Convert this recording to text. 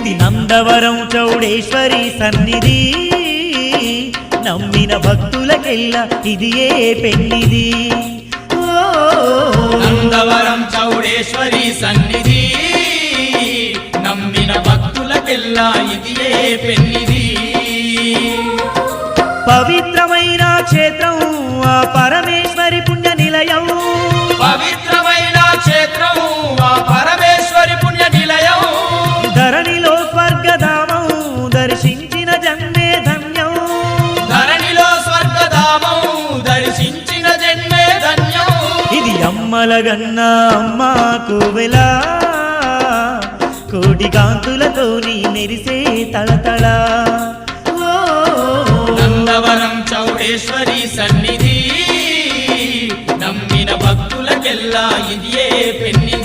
ఇది నందవరం చౌడేశ్వరి సన్నిధి, నమ్మిన భక్తులకెల్లా ఇది ఏ పెన్నిది. నందవరం చౌడేశ్వరి సన్నిధి, నమ్మిన భక్తులకెల్లా ఇది ఏ పెన్నిది. పవిత్రమైన క్షేత్రం ఆ పరమేశ్వరి పుణ్య నిలయం, పవిత్రమైన క్షేత్రం ఆ పరమేశ్వరి పుణ్య నిలయం. ధరణిలో స్వర్గధామం దర్శించిన జన్మే ధన్యం, ధరణిలో స్వర్గధామం దర్శించిన జన్మే ధన్యం. ఇది అమ్మలగన్న అమ్మ కోవెల, కోటి కాంతులతోని మెరిసే తళతళ. నందవరం చౌడేశ్వరి సన్నిధి, నమ్మిన భక్తులకెల్లా ఇది ఏ పెన్నిది.